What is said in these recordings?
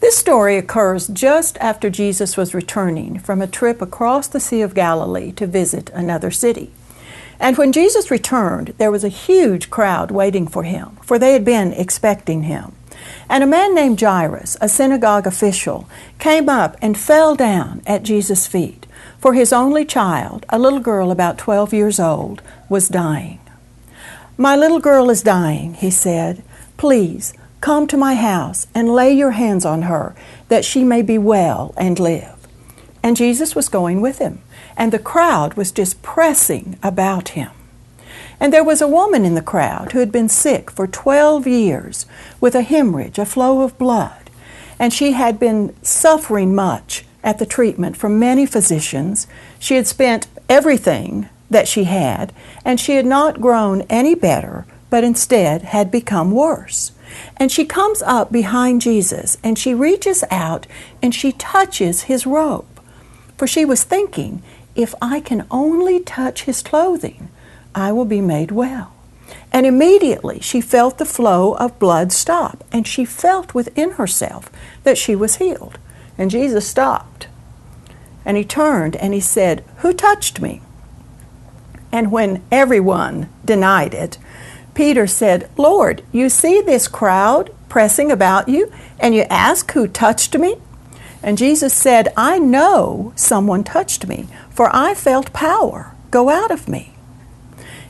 This story occurs just after Jesus was returning from a trip across the Sea of Galilee to visit another city. And when Jesus returned, there was a huge crowd waiting for him, for they had been expecting him. And a man named Jairus, a synagogue official, came up and fell down at Jesus' feet, for his only child, a little girl about 12 years old, was dying. "My little girl is dying," he said. "Please, come to my house and lay your hands on her, that she may be well and live." And Jesus was going with him, and the crowd was just pressing about him. And there was a woman in the crowd who had been sick for 12 years with a hemorrhage, a flow of blood. And she had been suffering much at the treatment from many physicians. She had spent everything that she had, and she had not grown any better, but instead had become worse. And she comes up behind Jesus, and she reaches out and she touches his robe. For she was thinking, if I can only touch his clothing, I will be made well. And immediately she felt the flow of blood stop, and she felt within herself that she was healed. And Jesus stopped, and he turned and he said, "Who touched me?" And when everyone denied it, Peter said, "Lord, you see this crowd pressing about you, and you ask who touched me?" And Jesus said, "I know someone touched me, for I felt power go out of me."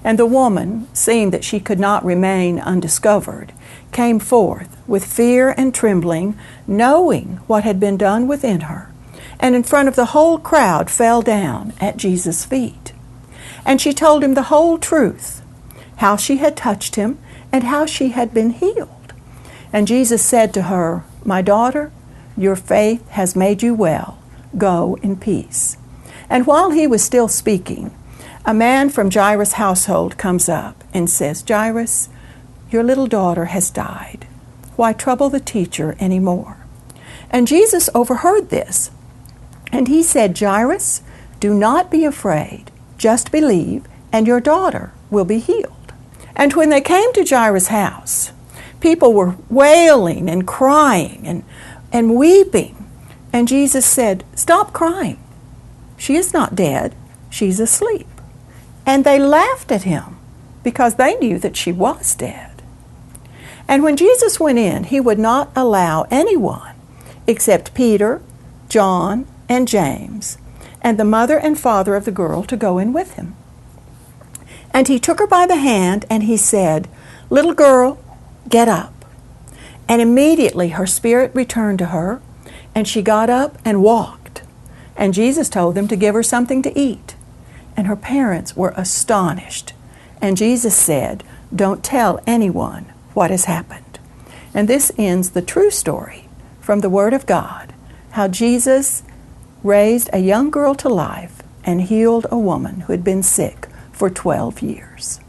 And the woman, seeing that she could not remain undiscovered, came forth with fear and trembling, knowing what had been done within her, and in front of the whole crowd fell down at Jesus' feet. And she told him the whole truth, how she had touched him and how she had been healed. And Jesus said to her, "My daughter, your faith has made you well. Go in peace." And while he was still speaking, a man from Jairus' household comes up and says, "Jairus, your little daughter has died. Why trouble the teacher any more?" And Jesus overheard this, and he said, "Jairus, do not be afraid. Just believe, and your daughter will be healed." And when they came to Jairus' house, people were wailing and crying and weeping. And Jesus said, "Stop crying. She is not dead. She's asleep." And they laughed at him because they knew that she was dead. And when Jesus went in, he would not allow anyone except Peter, John, and James, and the mother and father of the girl to go in with him. And he took her by the hand and he said, "Little girl, get up." And immediately her spirit returned to her, and she got up and walked. And Jesus told them to give her something to eat. And her parents were astonished. And Jesus said, "Don't tell anyone what has happened." And this ends the true story from the Word of God, how Jesus raised a young girl to life and healed a woman who had been sick for 12 years.